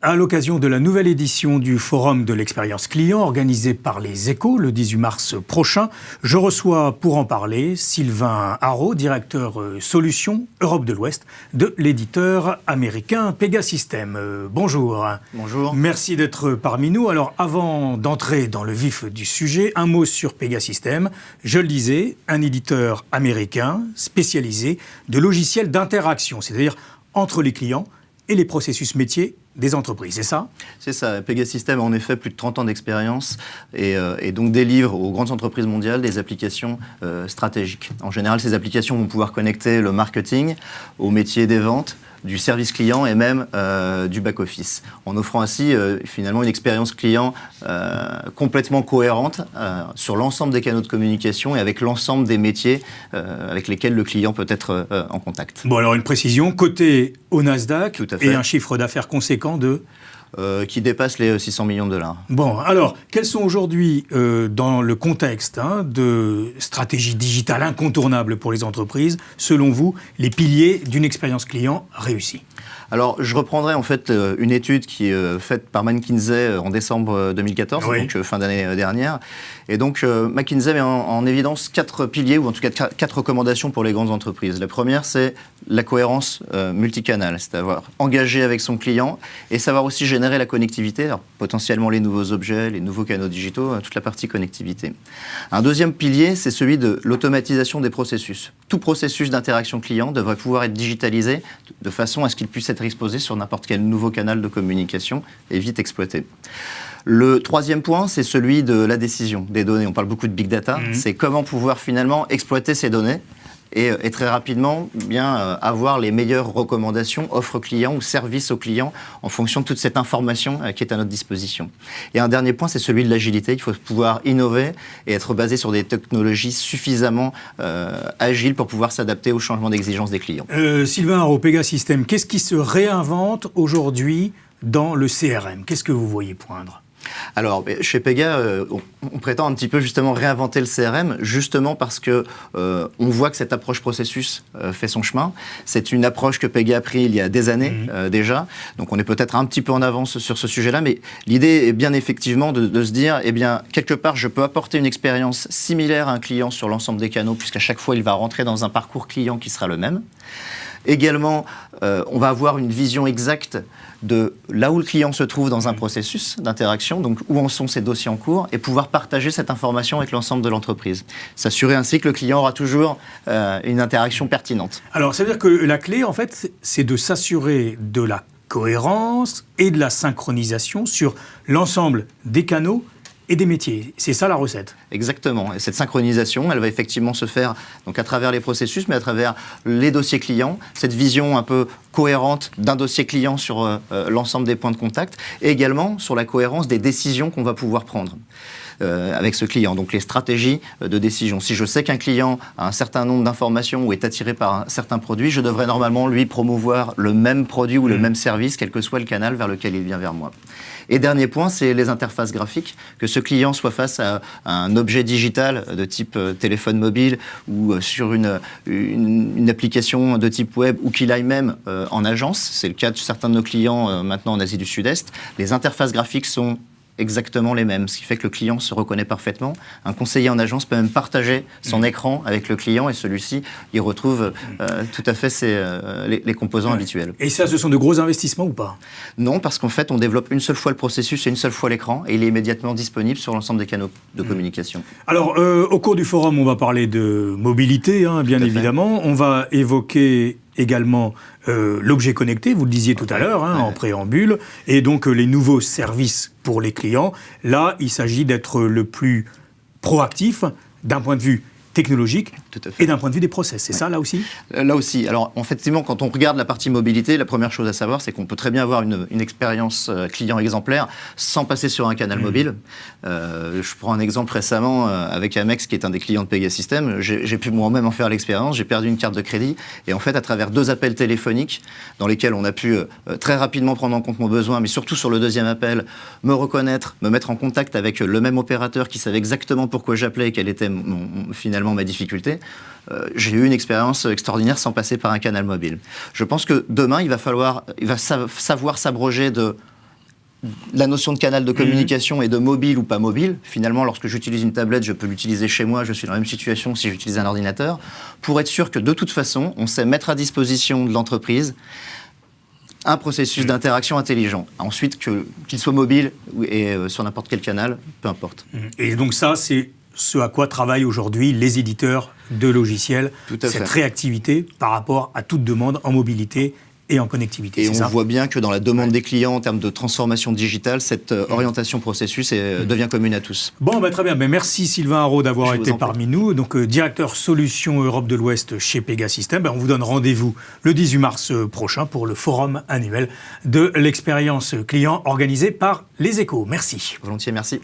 À l'occasion de la nouvelle édition du Forum de l'expérience client organisé par les Échos le 18 mars prochain, je reçois pour en parler Sylvain Haro, directeur Solutions Europe de l'Ouest de l'éditeur américain Pegasystems. Bonjour. Bonjour. Merci d'être parmi nous. Alors avant d'entrer dans le vif du sujet, un mot sur Pegasystems. Je le disais, un éditeur américain spécialisé de logiciels d'interaction, c'est-à-dire entre les clients et les processus métiers des entreprises, c'est ça? C'est ça. Pegasystems a en effet plus de 30 ans d'expérience et donc délivre aux grandes entreprises mondiales des applications stratégiques. En général, ces applications vont pouvoir connecter le marketing au métier des ventes, du service client et même du back-office, en offrant ainsi finalement une expérience client complètement cohérente sur l'ensemble des canaux de communication et avec l'ensemble des métiers avec lesquels le client peut être en contact. Bon, alors une précision, coté au Nasdaq et un chiffre d'affaires conséquent de qui dépasse les 600 millions de dollars. Bon, alors, quels sont aujourd'hui, dans le contexte de stratégie digitale incontournable pour les entreprises, selon vous, les piliers d'une expérience client réussie? Alors, je reprendrai en fait une étude qui est faite par McKinsey en décembre 2014, oui. donc fin d'année dernière. Et donc, McKinsey met en évidence 4 piliers, ou en tout cas 4 recommandations pour les grandes entreprises. La première, c'est la cohérence multicanale, c'est-à-dire engager avec son client et savoir aussi générer la connectivité, alors, potentiellement les nouveaux objets, les nouveaux canaux digitaux, toute la partie connectivité. Un deuxième pilier, c'est celui de l'automatisation des processus. Tout processus d'interaction client devrait pouvoir être digitalisé de façon à ce qu'il puisse être exposé sur n'importe quel nouveau canal de communication et vite exploité. Le troisième point, c'est celui de la décision des données. On parle beaucoup de big data. C'est comment pouvoir finalement exploiter ces données et très rapidement avoir les meilleures recommandations, offres clients ou services aux clients en fonction de toute cette information qui est à notre disposition. Et un dernier point, c'est celui de l'agilité. Il faut pouvoir innover et être basé sur des technologies suffisamment agiles pour pouvoir s'adapter aux changements d'exigence des clients. Sylvain Haro, Pegasystems, qu'est-ce qui se réinvente aujourd'hui dans le CRM? Qu'est-ce que vous voyez poindre? Alors, chez Pega, on prétend un petit peu justement réinventer le CRM, justement parce que on voit que cette approche processus fait son chemin. C'est une approche que Pega a pris il y a des années déjà, donc on est peut-être un petit peu en avance sur ce sujet-là, mais l'idée est bien effectivement de se dire, eh bien, quelque part, je peux apporter une expérience similaire à un client sur l'ensemble des canaux, puisqu'à chaque fois, il va rentrer dans un parcours client qui sera le même. Également, on va avoir une vision exacte de là où le client se trouve dans un processus d'interaction, donc où en sont ses dossiers en cours, et pouvoir partager cette information avec l'ensemble de l'entreprise. S'assurer ainsi que le client aura toujours une interaction pertinente. Alors, ça veut dire que la clé, en fait, c'est de s'assurer de la cohérence et de la synchronisation sur l'ensemble des canaux et des métiers. C'est ça la recette. Exactement. Et cette synchronisation, elle va effectivement se faire donc à travers les processus, mais à travers les dossiers clients, cette vision un peu cohérente d'un dossier client sur l'ensemble des points de contact, et également sur la cohérence des décisions qu'on va pouvoir prendre avec ce client, donc les stratégies de décision. Si je sais qu'un client a un certain nombre d'informations ou est attiré par un certain produit, je devrais normalement lui promouvoir le même produit ou le même service, quel que soit le canal vers lequel il vient vers moi. Et dernier point, c'est les interfaces graphiques, que ce client soit face à un objet digital de type téléphone mobile ou sur une application de type web ou qu'il aille même en agence, c'est le cas de certains de nos clients maintenant en Asie du Sud-Est, les interfaces graphiques sont exactement les mêmes, ce qui fait que le client se reconnaît parfaitement. Un conseiller en agence peut même partager son écran avec le client et celui-ci, il retrouve tout à fait les composants habituels. Et ça, ce sont de gros investissements ou pas? Non, parce qu'en fait, on développe une seule fois le processus et une seule fois l'écran et il est immédiatement disponible sur l'ensemble des canaux de communication. Alors, au cours du forum, on va parler de mobilité, bien évidemment. On va évoquer également l'objet connecté, vous le disiez tout à l'heure, en préambule, et donc les nouveaux services pour les clients. Là, il s'agit d'être le plus proactif d'un point de vue technologique et d'un point de vue des process. C'est ça, là aussi? Là aussi. Alors, effectivement, quand on regarde la partie mobilité, la première chose à savoir, c'est qu'on peut très bien avoir une expérience client exemplaire sans passer sur un canal mobile. Je prends un exemple récemment avec Amex, qui est un des clients de Pegasystems. J'ai pu moi-même en faire l'expérience. J'ai perdu une carte de crédit. Et en fait, à travers 2 appels téléphoniques, dans lesquels on a pu très rapidement prendre en compte mon besoin, mais surtout sur le deuxième appel, me reconnaître, me mettre en contact avec le même opérateur qui savait exactement pourquoi j'appelais et quelle était finalement ma difficulté, j'ai eu une expérience extraordinaire sans passer par un canal mobile. Je pense que demain, il va savoir s'abroger de la notion de canal de communication et de mobile ou pas mobile. Finalement, lorsque j'utilise une tablette, je peux l'utiliser chez moi, je suis dans la même situation que si j'utilise un ordinateur, pour être sûr que de toute façon, on sait mettre à disposition de l'entreprise un processus d'interaction intelligent. Ensuite, qu'il soit mobile et sur n'importe quel canal, peu importe. Et donc ça, c'est ce à quoi travaillent aujourd'hui les éditeurs de logiciels, cette réactivité par rapport à toute demande en mobilité et en connectivité. Et on voit bien que dans la demande des clients en termes de transformation digitale, cette orientation processus devient commune à tous. Bon, très bien. Merci Sylvain Haraud d'avoir été parmi nous. Donc, directeur solutions Europe de l'Ouest chez Pegasystem. On vous donne rendez-vous le 18 mars prochain pour le forum annuel de l'expérience client organisé par Les Échos. Merci. Volontiers, merci.